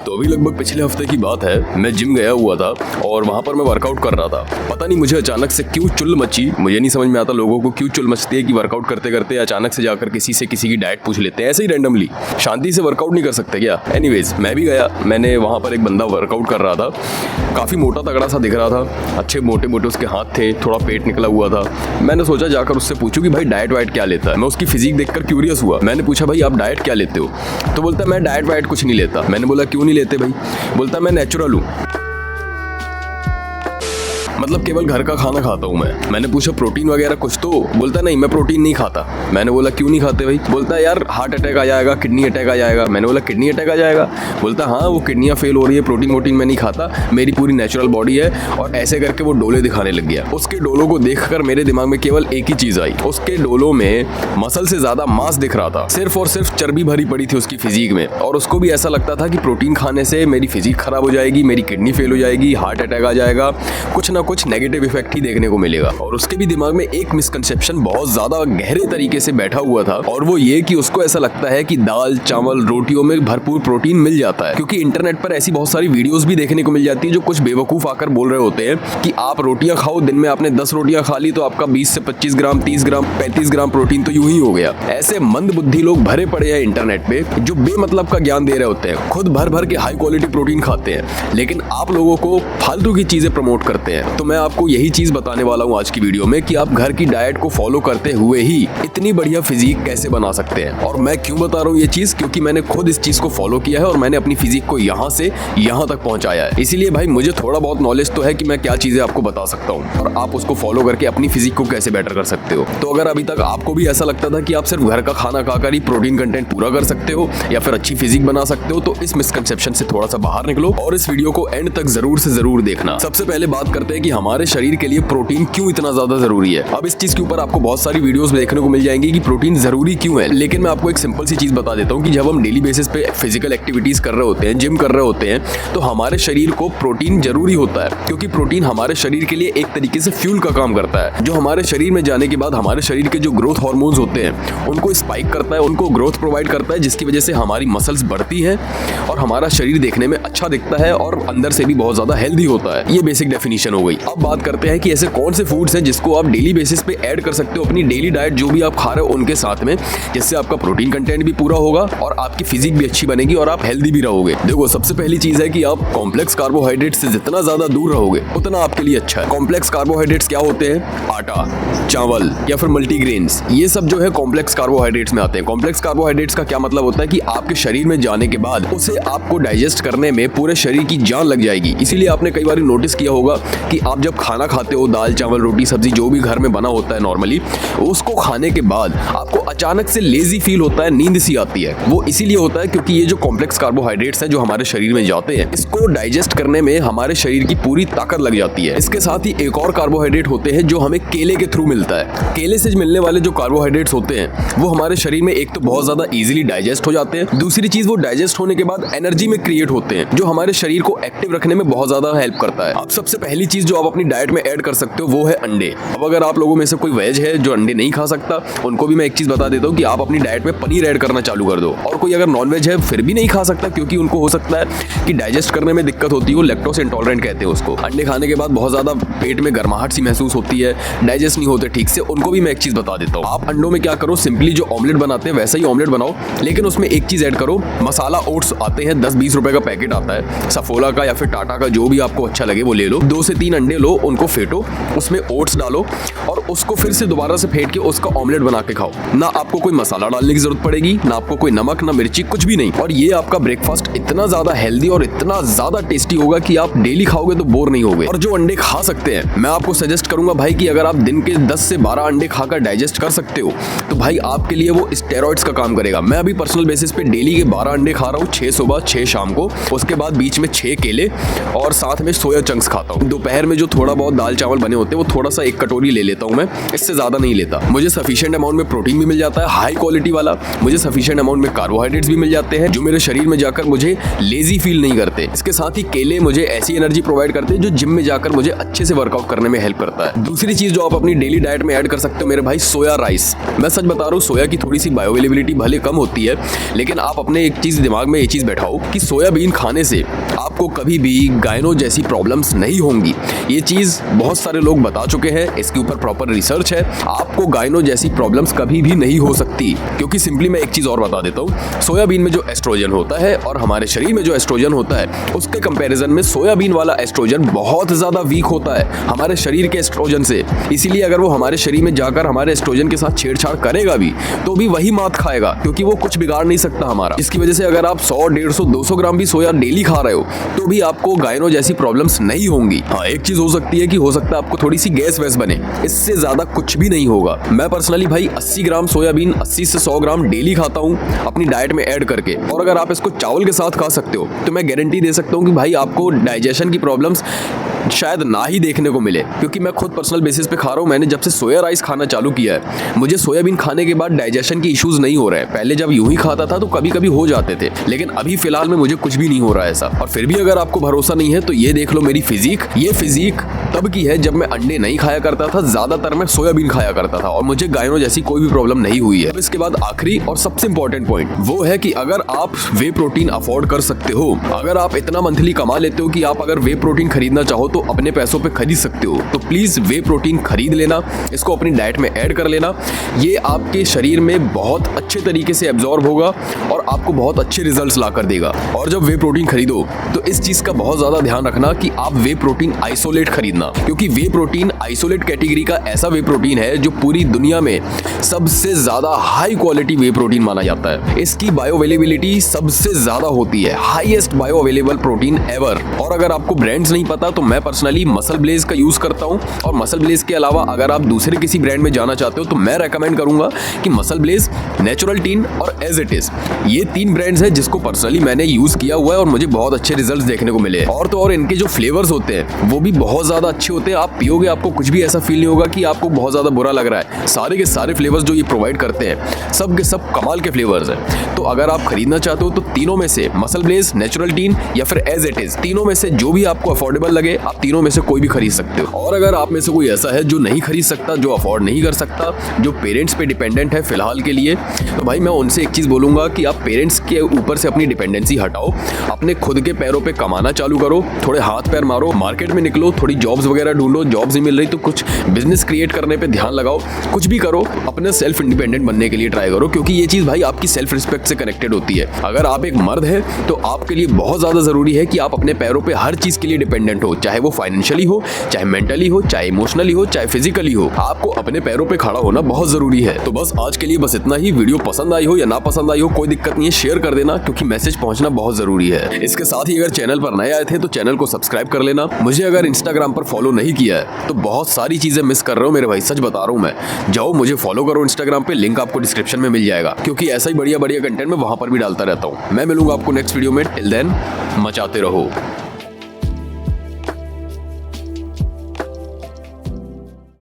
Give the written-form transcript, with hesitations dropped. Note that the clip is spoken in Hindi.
तो अभी लगभग पिछले हफ्ते की बात है, मैं जिम गया हुआ था और वहाँ पर मैं वर्कआउट कर रहा था। पता नहीं मुझे अचानक से क्यों चुल मची। मुझे नहीं समझ में आता लोगों को क्यों चुल मचती है कि वर्कआउट करते करते अचानक से जाकर किसी से किसी की डाइट पूछ लेते हैं ऐसे ही रैंडमली। शांति से वर्कआउट नहीं कर सकते क्या? एनीवेज मैं भी गया। मैंने वहाँ पर एक बंदा वर्कआउट कर रहा था, काफ़ी मोटा तगड़ा सा दिख रहा था, अच्छे मोटे मोटे उसके हाथ थे, थोड़ा पेट निकला हुआ था। मैंने सोचा जाकर उससे पूछूं कि भाई डाइट वाइट क्या लेता है। मैं उसकी फिजिक देखकर क्यूरियस हुआ। मैंने पूछा भाई आप डाइट क्या लेते हो? तो बोलता मैं डाइट वाइट कुछ नहीं लेता। मैंने बोला क्यों नहीं लेते भाई? बोलता मैं नेचुरल हूँ, मतलब केवल घर का खाना खाता हूँ मैं। मैंने पूछा प्रोटीन वगैरह कुछ तो? बोलता नहीं मैं प्रोटीन नहीं खाता। मैंने बोला क्यों नहीं खाते भाई? बोलता यार हार्ट अटैक आ जाएगा, किडनी अटैक आ जाएगा। मैंने बोला किडनी अटैक आ जाएगा? बोलता हाँ वो किडनियाँ फेल हो रही है, प्रोटीन वोटीन मैं नहीं खाता, मेरी पूरी नेचुरल बॉडी है। और ऐसे करके वो डोले दिखाने लग गया। उसके डोलों को देखकर मेरे दिमाग में केवल एक ही चीज़ आई, उसके डोलों में मसल से ज़्यादा मांस दिख रहा था, सिर्फ और सिर्फ चर्बी भरी पड़ी थी उसकी फिजिक में। और उसको भी ऐसा लगता था कि प्रोटीन खाने से मेरी फिजिक खराब हो जाएगी, मेरी किडनी फेल हो जाएगी, हार्ट अटैक आ जाएगा, कुछ ना कुछ नेगेटिव इफेक्ट ही देखने को मिलेगा। और उसके भी दिमाग में एक मिसकंसेप्शन बहुत ज्यादा गहरे तरीके से बैठा हुआ था, और वो ये कि उसको ऐसा लगता है कि दाल चावल रोटियों में भरपूर प्रोटीन मिल जाता है। क्योंकि इंटरनेट पर ऐसी बहुत सारी वीडियोस भी देखने को मिल जाती है जो कुछ बेवकूफ आकर बोल रहे होते हैं कि आप रोटियां खाओ, दिन में आपने 10 रोटियां खा ली तो आपका 20 से 25 ग्राम 30 ग्राम 35 ग्राम प्रोटीन तो यूं ही हो गया। ऐसे मंद बुद्धि लोग भरे पड़े हैं इंटरनेट पे जो बेमतलब का ज्ञान दे रहे होते हैं, खुद भर भर के हाई क्वालिटी प्रोटीन खाते हैं, लेकिन आप लोगों को फालतू की चीजें प्रमोट करते हैं। तो मैं आपको यही चीज बताने वाला हूं आज की वीडियो में कि आप घर की डाइट को फॉलो करते हुए ही इतनी बढ़िया फिजिक कैसे बना सकते हैं। और मैं क्यों बता रहा हूं ये चीज? क्योंकि मैंने खुद इस चीज को फॉलो किया है और मैंने अपनी फिजिक को यहां से यहां तक पहुंचाया है। इसीलिए भाई मुझे थोड़ा बहुत नॉलेज तो है कि मैं क्या चीजें आपको बता सकता हूं और आप उसको फॉलो करके अपनी फिजिक को कैसे बेटर कर सकते हो। तो अगर अभी तक आपको भी ऐसा लगता था कि आप सिर्फ घर का खाना खाकर ही प्रोटीन कंटेंट पूरा कर सकते हो या फिर अच्छी फिजिक बना सकते हो, तो इस मिसकंसेप्शन से थोड़ा सा बाहर निकलो और इस वीडियो को एंड तक जरूर से जरूर देखना। सबसे पहले बात करते हैं कि हमारे शरीर के लिए प्रोटीन क्यों इतना ज्यादा जरूरी है। अब इस चीज के ऊपर आपको बहुत सारी वीडियोस देखने को मिल जाएंगी कि प्रोटीन जरूरी क्यों है, लेकिन मैं आपको एक सिंपल सी चीज बता देता हूं कि जब हम डेली बेसिस पे फिजिकल एक्टिविटीज कर रहे होते हैं, जिम कर रहे होते हैं, तो हमारे शरीर को प्रोटीन जरूरी होता है। क्योंकि प्रोटीन हमारे शरीर के लिए एक तरीके से फ्यूल का काम करता है, जो हमारे शरीर में जाने के बाद हमारे शरीर के जो ग्रोथ हार्मोन्स होते हैं उनको स्पाइक करता है, उनको ग्रोथ प्रोवाइड करता है, जिसकी वजह से हमारी मसल्स बढ़ती है और हमारा शरीर देखने में अच्छा दिखता है और अंदर से भी बहुत ज्यादा हेल्दी होता है। ये बेसिक डेफिनेशन हो गई। अब बात करते हैं कि ऐसे कौन से फूड्स हैं जिसको आप डेली बेसिस पे ऐड कर सकते हो अपनी डेली डाइट जो भी आप खा रहे हो उनके साथ में, जिससे आपका प्रोटीन कंटेंट भी पूरा होगा और आपकी फिजिक भी अच्छी बनेगी और आप हेल्दी भी रहोगे। देखो सबसे पहली चीज है कि आप कॉम्प्लेक्स कार्बोहाइड्रेट से जितना ज्यादा दूर रहोगे उतना आपके लिए अच्छा है। कॉम्प्लेक्स कार्बोहाइड्रेट्स क्या होते हैं? आटा, चावल या फिर मल्टीग्रेन्स, ये सब जो है कॉम्प्लेक्स कार्बोहाइड्रेट्स में आते हैं। कॉम्प्लेक्स कार्बोहाइड्रेट्स का क्या मतलब होता है कि आपके शरीर में जाने के बाद उसे आपको डाइजेस्ट करने में पूरे शरीर की जान लग जाएगी। इसीलिए आपने कई बार नोटिस किया होगा कि आप जब खाना खाते हो, दाल चावल रोटी सब्जी जो भी घर में बना होता है नॉर्मली, उसको खाने के बाद आपको अचानक से लेजी फील होता है, नींद सी आती है। वो इसीलिए होता है क्योंकि ये जो कॉम्प्लेक्स कार्बोहाइड्रेट्स हैं जो हमारे शरीर में जाते हैं, इसको डाइजेस्ट करने में हमारे शरीर की पूरी ताकत लग जाती है। इसके साथ ही एक और कार्बोहाइड्रेट होते हैं जो हमें केले के थ्रू मिलता है। केले से मिलने वाले जो कार्बोहाइड्रेट्स होते हैं वो हमारे शरीर में एक तो बहुत ज्यादा इजीली डाइजेस्ट हो जाते हैं, दूसरी चीज वो डाइजेस्ट होने के बाद एनर्जी में क्रिएट होते हैं जो हमारे शरीर को एक्टिव रखने में बहुत ज्यादा हेल्प करता है। अब सबसे पहली चीज जो आप अपनी डाइट में ऐड कर सकते हो वो है अंडे। अब अगर आप लोगों में से कोई वेज है जो अंडे नहीं खा सकता, उनको भी मैं एक चीज बता देता हूँ कि आप अपनी डाइट में पनीर ऐड करना चालू कर दो। और कोई अगर नॉन वेज है फिर भी नहीं खा सकता क्योंकि उनको हो सकता है कि डाइजेस्ट करने में दिक्कत होती है, लैक्टोज इंटॉलरेंट कहते हैं उसको। अंडे खाने के बाद बहुत ज्यादा पेट में गर्माहट सी महसूस होती है, डाइजेस्ट नहीं होते ठीक से, उनको भी मैं एक चीज बता देता हूँ। आप अंडों में क्या करो, सिंपली जो ऑमलेट बनाते हैं वैसा ही ऑमलेट बनाओ, लेकिन उसमें एक चीज ऐड करो, मसाला ओट्स आते हैं 10-20 रुपए का पैकेट आता है, सफोला का या फिर टाटा का जो भी आपको अच्छा लगे वो ले लो। 2 से 3 अंडे लो, उनको फेंटो, उसमें ओट्स डालो और उसको फिर से दोबारा से फेंट के उसका ऑमलेट बना के खाओ। ना आपको कोई मसाला डालने की जरूरत पड़ेगी, ना आपको कोई नमक ना मिर्ची कुछ भी नहीं, और ये आपका ब्रेकफास्ट इतना ज्यादा हेल्दी और इतना ज्यादा टेस्टी होगा कि आप डेली खाओगे तो बोर नहीं होगे। और जो अंडे खा सकते हैं, मैं आपको सजेस्ट करूंगा भाई कि अगर आप दिन के 10 से 12 अंडे खाकर डाइजेस्ट कर सकते हो तो भाई आपके लिए वो स्टेरॉइड्स का काम करेगा। मैं अभी पर्सनल बेसिस पे डेली के 12 अंडे खा रहा हूँ, 6 सुबह 6 शाम को, उसके बाद बीच में 6 केले और साथ में सोया चंक्स खाता हूँ। दोपहर में जो थोड़ा बहुत दाल चावल बने होते हैं वो थोड़ा सा 1 कटोरी ले लेता हूँ मैं, इससे ज़्यादा नहीं लेता। मुझे सफिशिएंट अमाउंट में प्रोटीन भी मिल जाता है, हाई क्वालिटी वाला। मुझे सफिशिएंट अमाउंट में कार्बोहाइड्रेट्स भी मिल जाते हैं जो मेरे शरीर में जाकर मुझे लेजी फील नहीं करते। इसके साथ ही केले मुझे ऐसी एनर्जी प्रोवाइड करते हैं जो जिम में जाकर मुझे अच्छे से वर्कआउट करने में हेल्प करता है। दूसरी चीज जो आप अपनी डेली डाइट में ऐड कर सकते हो मेरे भाई, सोया राइस। मैं सच बता रहा हूँ, सोया की थोड़ी सी बायोअवेलेबिलिटी भले कम होती है, लेकिन आप अपने एक चीज दिमाग में ये चीज बैठाओ कि सोयाबीन खाने से आपको कभी भी गायनो जैसी प्रॉब्लम्स नहीं होंगी। ये चीज बहुत सारे लोग बता चुके हैं, इसके ऊपर प्रॉपर रिसर्च है। आपको गायनो जैसी प्रॉब्लम्स कभी भी नहीं हो सकती, क्योंकि सिंपली मैं एक चीज और बता देता हूँ, सोयाबीन में जो एस्ट्रोजन होता है और हमारे शरीर में जो एस्ट्रोजन होता है उसके कंपैरिजन में सोयाबीन वाला एस्ट्रोजन बहुत ज्यादा वीक होता है हमारे शरीर के एस्ट्रोजन से। इसीलिए अगर वो हमारे शरीर में जाकर हमारे एस्ट्रोजन के साथ छेड़छाड़ करेगा भी तो भी वही मात खाएगा, क्योंकि वो कुछ बिगाड़ नहीं सकता हमारा। इसकी वजह से अगर आप 100, 150, 200 ग्राम भी सोया डेली खा रहे हो तो भी आपको गायनो जैसी प्रॉब्लम्स नहीं होंगी। हाँ, एक चीज हो सकती है कि हो सकता है आपको थोड़ी सी गैस वैस बने, इससे ज्यादा कुछ भी नहीं होगा। मैं पर्सनली भाई 80 ग्राम सोयाबीन 80 से 100 ग्राम डेली खाता हूँ अपनी डाइट में ऐड करके। और अगर आप इसको चावल के साथ खा सकते हो तो मैं गारंटी दे सकता हूँ कि भाई आपको डाइजेशन की प्रॉब्लम्स शायद ना ही देखने को मिले, क्योंकि मैं खुद पर्सनल बेसिस पे खा रहा हूँ। मैंने जब से सोया राइस खाना चालू किया है मुझे सोयाबीन खाने के बाद डाइजेशन के इश्यूज नहीं हो रहे हैं। पहले जब यूं ही खाता था तो कभी कभी हो जाते थे, लेकिन अभी फिलहाल में मुझे कुछ भी नहीं हो रहा है ऐसा। और फिर भी अगर आपको भरोसा नहीं है तो ये देख लो मेरी फिजिक। ये फिजिक तब की है जब मैं अंडे नहीं खाया करता था, ज्यादातर मैं सोयाबीन खाया करता था और मुझे गायनो जैसी कोई भी प्रॉब्लम नहीं हुई है। इसके बाद आखिरी और सबसे इंपॉर्टेंट पॉइंट वो है कि अगर आप वे प्रोटीन अफोर्ड कर सकते हो, अगर आप इतना मंथली कमा लेते हो कि आप अगर वे प्रोटीन खरीदना चाहो तो अपने पैसों पे खरीद सकते हो, तो प्लीज वे प्रोटीन खरीद लेना, इसको अपनी डाइट में ऐड कर लेना। ये आपके शरीर में बहुत अच्छे तरीके से एब्जॉर्ब होगा और आपको बहुत अच्छे रिजल्ट्स ला कर देगा। और जब वे प्रोटीन खरीदो तो इस चीज का बहुत ज्यादा ध्यान रखना कि आप वे प्रोटीन आइसोलेट खरीदना, क्योंकि वे प्रोटीन आइसोलेट कैटेगरी का ऐसा वे प्रोटीन है जो पूरी दुनिया में सबसे ज्यादा हाई क्वालिटी वे प्रोटीन माना जाता है। इसकी बायोअवेलेबिलिटी सबसे ज्यादा होती है, highest bio available protein ever. और अगर आपको ब्रांड्स नहीं पता तो मैं पर्सनली मसल ब्लेज का यूज करता हूं, और मसल ब्लेज के अलावा अगर आप दूसरे किसी ब्रांड में जाना चाहते हो तो मैं रेकमेंड करूंगा कि मसल ब्लेज, नेचुरल टीन और एज इट इज, ये 3 ब्रांड्स हैं जिसको पर्सनली मैंने यूज किया हुआ है और मुझे बहुत अच्छे रिजल्ट्स देखने को मिले। और तो और इनके जो फ्लेवर्स होते हैं वो भी बहुत ज्यादा अच्छे होते हैं। आप पियोगे आपको कुछ भी ऐसा फील नहीं होगा कि आपको बहुत ज्यादा बुरा लग रहा है। सारे के सारे फ्लेवर्स जो ये प्रोवाइड करते हैं सब के सब कमाल के फ्लेवर्स हैं। तो अगर आप खरीदना चाहते हो तो तीनों में से मसल ब्लेज, नेचुरल टीन या फिर एज इट इज, तीनों में से जो भी आपको अफोर्डेबल लगे आप तीनों में से कोई भी खरीद सकते हो। और अगर आप में से कोई ऐसा है जो नहीं खरीद सकता, जो अफोर्ड नहीं कर सकता, जो पेरेंट्स पे डिपेंडेंट है फिलहाल के लिए, तो भाई मैं उनसे एक चीज बोलूंगा कि आप पेरेंट्स के ऊपर से अपनी डिपेंडेंसी हटाओ, अपने खुद के पैरों पे कमाना चालू करो, थोड़े हाथ पैर मारो, मार्केट में निकलो, थोड़ी जॉब्स वगैरह ढूंढो, जॉब्स नहीं मिल रही तो कुछ बिजनेस क्रिएट करने पे ध्यान लगाओ, कुछ भी करो, अपने सेल्फ इंडिपेंडेंट बनने के लिए ट्राई करो, क्योंकि ये चीज भाई आपकी सेल्फ रिस्पेक्ट से कनेक्टेड होती है। अगर आप एक मर्द है तो आपके लिए बहुत ज्यादा जरूरी है कि आप अपने पैरों पे हर चीज के लिए डिपेंडेंट हो, चाहे वो फाइनेंशियली हो, चाहे मेंटली हो, चाहे इमोशनली हो, चाहे फिजिकली हो। आपको अपने पैरों पे खड़ा होना बहुत जरूरी है। तो बस आज के लिए बस इतना ही। वीडियो पसंद आई हो या ना पसंद आई हो कोई दिक्कत नहीं है, शेयर कर देना, क्योंकि मैसेज पहुंचना बहुत जरूरी है। इसके साथ ही अगर चैनल पर नए आए थे तो चैनल को सब्सक्राइब कर लेना। मुझे अगर इंस्टाग्राम पर फॉलो नहीं किया है तो बहुत सारी चीजें मिस कर रहे हो मेरे भाई, सच बता रहा हूं मैं। जाओ मुझे फॉलो करो इंस्टाग्राम पे, लिंक आपको डिस्क्रिप्शन में मिल जाएगा, क्योंकि ऐसा ही बढ़िया बढ़िया कंटेंट मैं वहां पर भी डालता रहता हूं। मैं मिलूंगा आपको नेक्स्ट वीडियो में। टिल देन मचाते रहो।